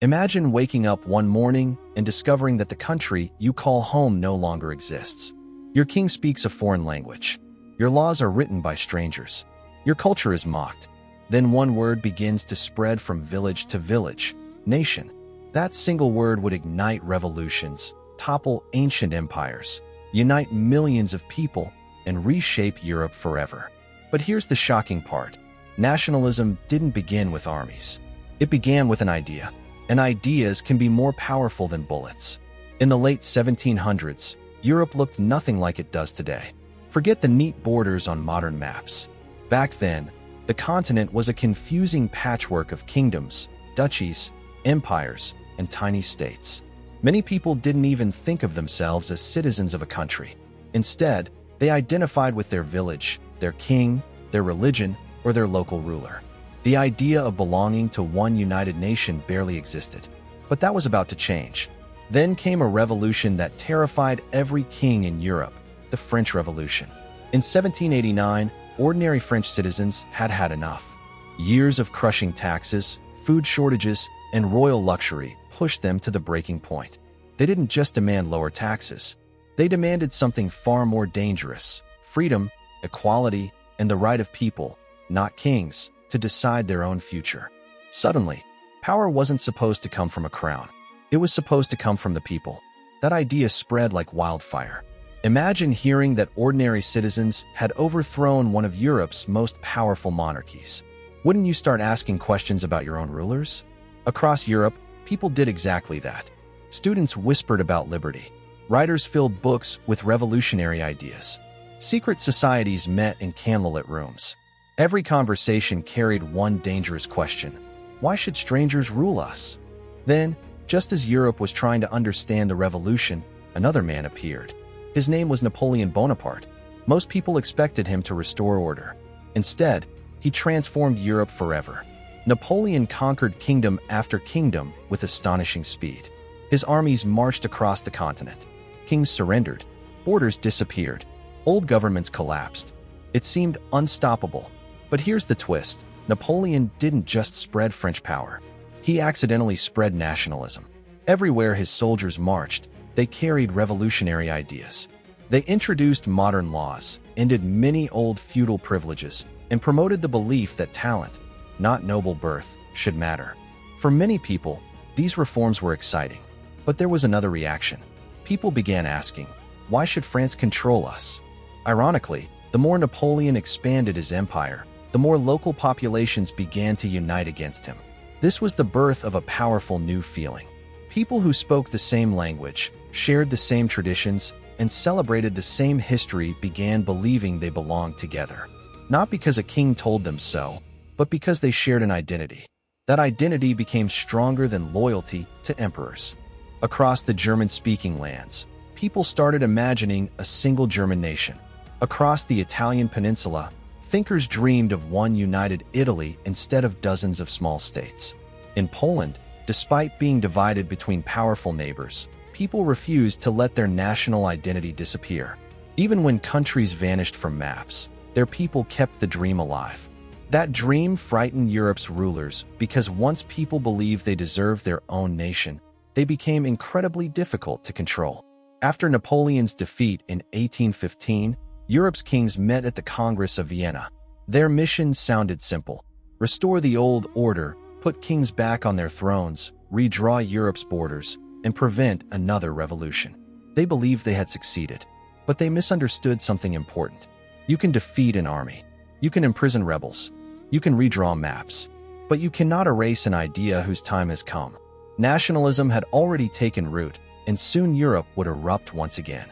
Imagine waking up one morning and discovering that the country you call home no longer exists. Your king speaks a foreign language. Your laws are written by strangers. Your culture is mocked. Then one word begins to spread from village to village: nation. That single word would ignite revolutions, topple ancient empires, unite millions of people, and reshape Europe forever. But here's the shocking part. Nationalism didn't begin with armies. It began with an idea. And ideas can be more powerful than bullets. In the late 1700s, Europe looked nothing like it does today. Forget the neat borders on modern maps. Back then, the continent was a confusing patchwork of kingdoms, duchies, empires, and tiny states. Many people didn't even think of themselves as citizens of a country. Instead, they identified with their village, their king, their religion, or their local ruler. The idea of belonging to one united nation barely existed. But that was about to change. Then came a revolution that terrified every king in Europe, the French Revolution. In 1789, ordinary French citizens had had enough. Years of crushing taxes, food shortages, and royal luxury pushed them to the breaking point. They didn't just demand lower taxes. They demanded something far more dangerous: freedom, equality, and the right of people, not kings, to decide their own future. Suddenly, power wasn't supposed to come from a crown. It was supposed to come from the people. That idea spread like wildfire. Imagine hearing that ordinary citizens had overthrown one of Europe's most powerful monarchies. Wouldn't you start asking questions about your own rulers? Across Europe, people did exactly that. Students whispered about liberty. Writers filled books with revolutionary ideas. Secret societies met in candlelit rooms. Every conversation carried one dangerous question: why should strangers rule us? Then, just as Europe was trying to understand the revolution, another man appeared. His name was Napoleon Bonaparte. Most people expected him to restore order. Instead, he transformed Europe forever. Napoleon conquered kingdom after kingdom with astonishing speed. His armies marched across the continent. Kings surrendered. Borders disappeared. Old governments collapsed. It seemed unstoppable. But here's the twist. Napoleon didn't just spread French power. He accidentally spread nationalism. Everywhere his soldiers marched, they carried revolutionary ideas. They introduced modern laws, ended many old feudal privileges, and promoted the belief that talent, not noble birth, should matter. For many people, these reforms were exciting. But there was another reaction. People began asking, why should France control us? Ironically, the more Napoleon expanded his empire, the more local populations began to unite against him. This was the birth of a powerful new feeling. People who spoke the same language, shared the same traditions, and celebrated the same history began believing they belonged together. Not because a king told them so, but because they shared an identity. That identity became stronger than loyalty to emperors. Across the German-speaking lands, people started imagining a single German nation. Across the Italian peninsula, thinkers dreamed of one united Italy instead of dozens of small states. In Poland, despite being divided between powerful neighbors, people refused to let their national identity disappear. Even when countries vanished from maps, their people kept the dream alive. That dream frightened Europe's rulers because once people believed they deserved their own nation, they became incredibly difficult to control. After Napoleon's defeat in 1815, Europe's kings met at the Congress of Vienna. Their mission sounded simple: restore the old order, put kings back on their thrones, redraw Europe's borders, and prevent another revolution. They believed they had succeeded, but they misunderstood something important. You can defeat an army. You can imprison rebels. You can redraw maps. But you cannot erase an idea whose time has come. Nationalism had already taken root, and soon Europe would erupt once again.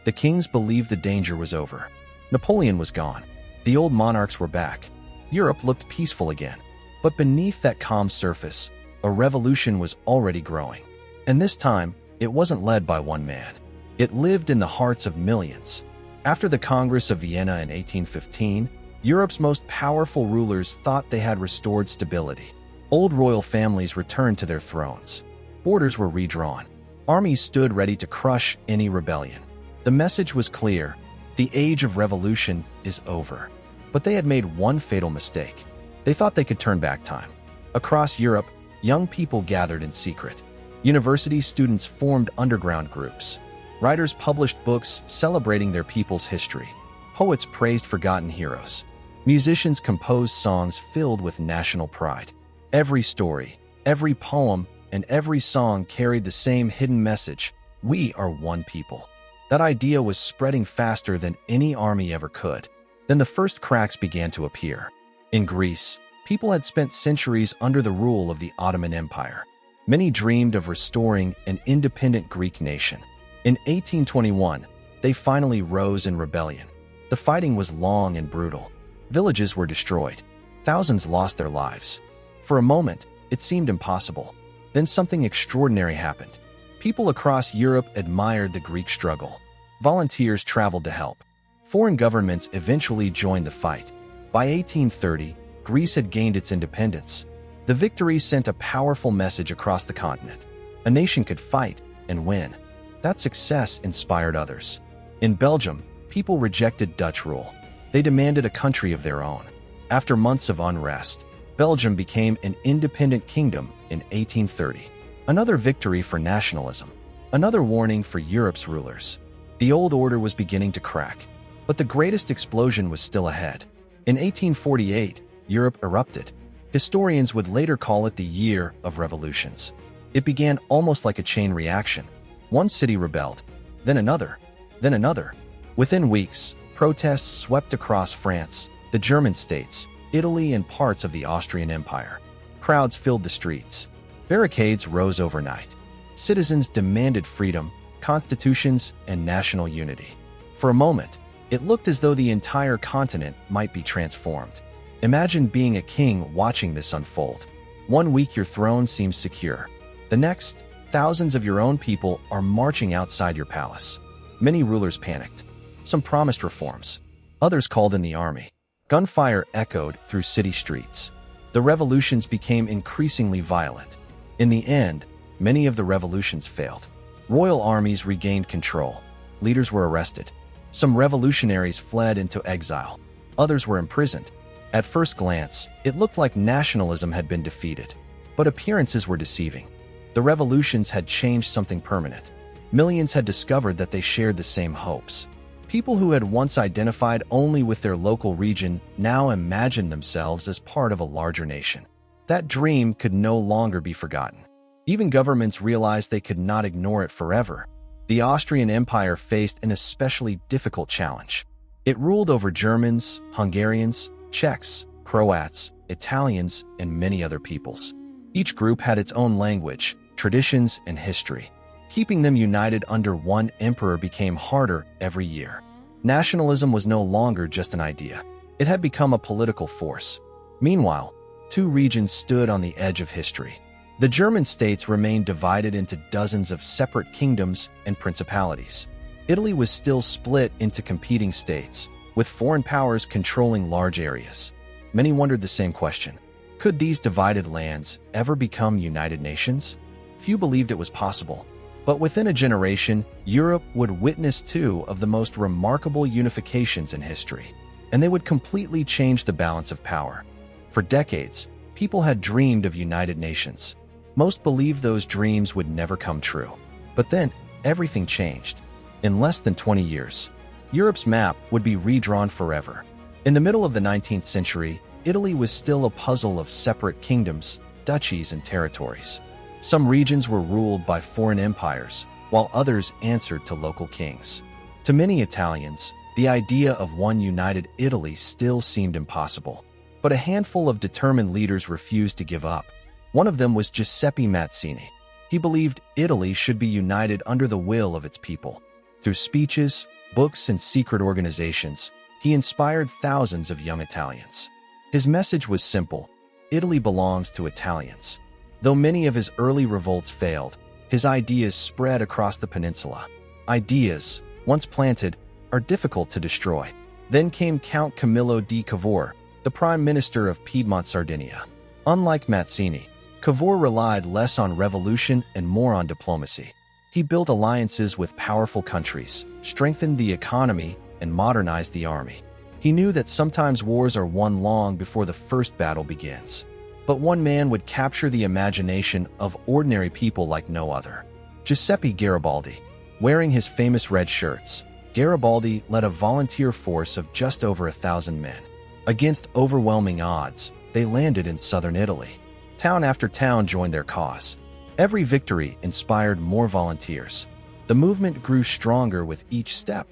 The kings believed the danger was over. Napoleon was gone. The old monarchs were back. Europe looked peaceful again. But beneath that calm surface, a revolution was already growing. And this time, it wasn't led by one man. It lived in the hearts of millions. After the Congress of Vienna in 1815, Europe's most powerful rulers thought they had restored stability. Old royal families returned to their thrones. Borders were redrawn. Armies stood ready to crush any rebellion. The message was clear: the age of revolution is over. But they had made one fatal mistake. They thought they could turn back time. Across Europe, Young people gathered in secret. University students formed underground groups. Writers published books celebrating their people's history. Poets praised forgotten heroes. Musicians composed songs filled with national pride. Every story, every poem, and every song carried the same hidden message: we are one people. That idea was spreading faster than any army ever could. Then the first cracks began to appear. In Greece, people had spent centuries under the rule of the Ottoman Empire. Many dreamed of restoring an independent Greek nation. In 1821, they finally rose in rebellion. The fighting was long and brutal. Villages were destroyed. Thousands lost their lives. For a moment, it seemed impossible. Then something extraordinary happened. People across Europe admired the Greek struggle. Volunteers traveled to help. Foreign governments eventually joined the fight. By 1830, Greece had gained its independence. The victory sent a powerful message across the continent. A nation could fight and win. That success inspired others. In Belgium, people rejected Dutch rule. They demanded a country of their own. After months of unrest, Belgium became an independent kingdom in 1830. Another victory for nationalism. Another warning for Europe's rulers. The old order was beginning to crack. But the greatest explosion was still ahead. In 1848, Europe erupted. Historians would later call it the Year of Revolutions. It began almost like a chain reaction. One city rebelled, then another, then another. Within weeks, protests swept across France, the German states, Italy, and parts of the Austrian Empire. Crowds filled the streets. Barricades rose overnight. Citizens demanded freedom, constitutions, and national unity. For a moment, it looked as though the entire continent might be transformed. Imagine being a king watching this unfold. One week your throne seems secure. The next, thousands of your own people are marching outside your palace. Many rulers panicked. Some promised reforms. Others called in the army. Gunfire echoed through city streets. The revolutions became increasingly violent. In the end, many of the revolutions failed. Royal armies regained control. Leaders were arrested. Some revolutionaries fled into exile. Others were imprisoned. At first glance, it looked like nationalism had been defeated. But appearances were deceiving. The revolutions had changed something permanent. Millions had discovered that they shared the same hopes. People who had once identified only with their local region now imagined themselves as part of a larger nation. That dream could no longer be forgotten. Even governments realized they could not ignore it forever. The Austrian Empire faced an especially difficult challenge. It ruled over Germans, Hungarians, Czechs, Croats, Italians, and many other peoples. Each group had its own language, traditions, and history. Keeping them united under one emperor became harder every year. Nationalism was no longer just an idea. It had become a political force. Meanwhile, two regions stood on the edge of history. The German states remained divided into dozens of separate kingdoms and principalities. Italy was still split into competing states, with foreign powers controlling large areas. Many wondered the same question. Could these divided lands ever become united nations? Few believed it was possible. But within a generation, Europe would witness two of the most remarkable unifications in history, and they would completely change the balance of power. For decades, people had dreamed of united nations. Most believed those dreams would never come true. But then, everything changed. In less than 20 years, Europe's map would be redrawn forever. In the middle of the 19th century, Italy was still a puzzle of separate kingdoms, duchies, and territories. Some regions were ruled by foreign empires, while others answered to local kings. To many Italians, the idea of one united Italy still seemed impossible. But a handful of determined leaders refused to give up. One of them was Giuseppe Mazzini. He believed Italy should be united under the will of its people. Through speeches, books, and secret organizations, he inspired thousands of young Italians. His message was simple: Italy belongs to Italians. Though many of his early revolts failed, his ideas spread across the peninsula. Ideas, once planted, are difficult to destroy. Then came Count Camillo di Cavour, the Prime Minister of Piedmont, Sardinia. Unlike Mazzini, Cavour relied less on revolution and more on diplomacy. He built alliances with powerful countries, strengthened the economy, and modernized the army. He knew that sometimes wars are won long before the first battle begins. But one man would capture the imagination of ordinary people like no other. Giuseppe Garibaldi. Wearing his famous red shirts, Garibaldi led a volunteer force of just over 1,000 men. Against overwhelming odds, they landed in southern Italy. Town after town joined their cause. Every victory inspired more volunteers. The movement grew stronger with each step.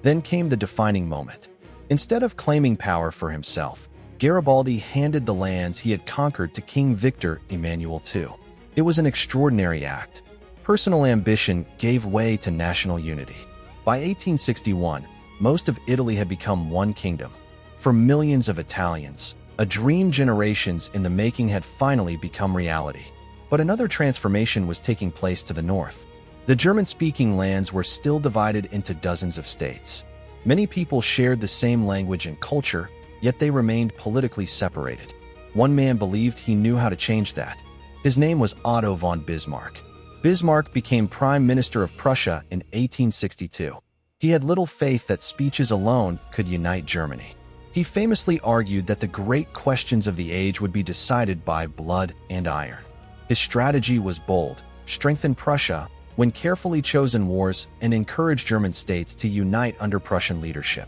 Then came the defining moment. Instead of claiming power for himself, Garibaldi handed the lands he had conquered to King Victor Emmanuel II. It was an extraordinary act. Personal ambition gave way to national unity. By 1861, most of Italy had become one kingdom. For millions of Italians, a dream generations in the making had finally become reality. But another transformation was taking place to the north. The German-speaking lands were still divided into dozens of states. Many people shared the same language and culture, yet they remained politically separated. One man believed he knew how to change that. His name was Otto von Bismarck. Bismarck became Prime Minister of Prussia in 1862. He had little faith that speeches alone could unite Germany. He famously argued that the great questions of the age would be decided by blood and iron. His strategy was bold: strengthen Prussia, win carefully chosen wars, and encourage German states to unite under Prussian leadership.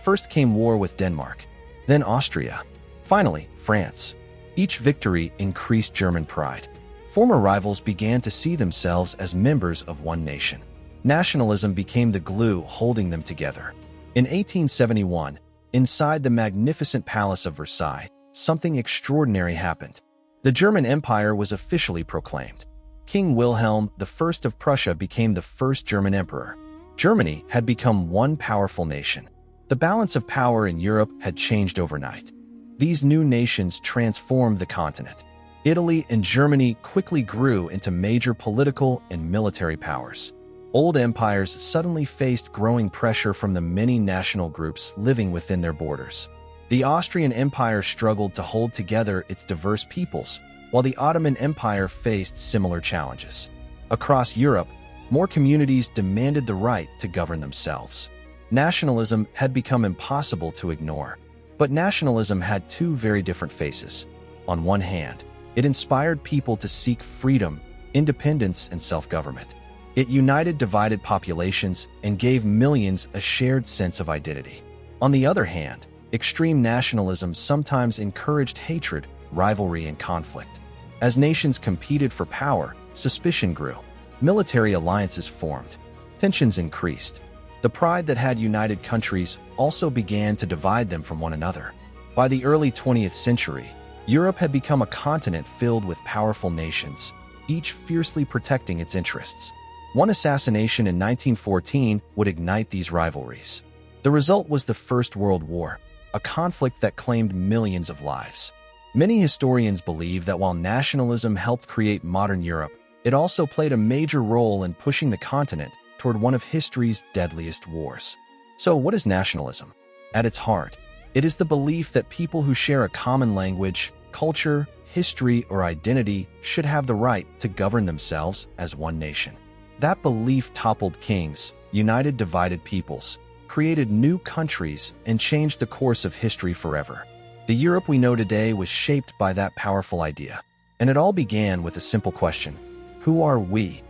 First came war with Denmark, then Austria, finally France. Each victory increased German pride. Former rivals began to see themselves as members of one nation. Nationalism became the glue holding them together. In 1871, inside the magnificent Palace of Versailles, something extraordinary happened. The German Empire was officially proclaimed. King Wilhelm I of Prussia became the first German emperor. Germany had become one powerful nation. The balance of power in Europe had changed overnight. These new nations transformed the continent. Italy and Germany quickly grew into major political and military powers. Old empires suddenly faced growing pressure from the many national groups living within their borders. The Austrian Empire struggled to hold together its diverse peoples, while the Ottoman Empire faced similar challenges. Across Europe, more communities demanded the right to govern themselves. Nationalism had become impossible to ignore. But nationalism had two very different faces. On one hand, it inspired people to seek freedom, independence, and self-government. It united divided populations and gave millions a shared sense of identity. On the other hand, extreme nationalism sometimes encouraged hatred, rivalry, and conflict. As nations competed for power, suspicion grew. Military alliances formed. Tensions increased. The pride that had united countries also began to divide them from one another. By the early 20th century, Europe had become a continent filled with powerful nations, each fiercely protecting its interests. One assassination in 1914 would ignite these rivalries. The result was the First World War, a conflict that claimed millions of lives. Many historians believe that while nationalism helped create modern Europe, it also played a major role in pushing the continent toward one of history's deadliest wars. So what is nationalism? At its heart, it is the belief that people who share a common language, culture, history, or identity should have the right to govern themselves as one nation. That belief toppled kings, united divided peoples, created new countries, and changed the course of history forever. The Europe we know today was shaped by that powerful idea. And it all began with a simple question: who are we?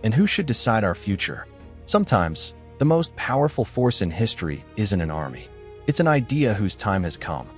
And who should decide our future? Sometimes, the most powerful force in history isn't an army. It's an idea whose time has come.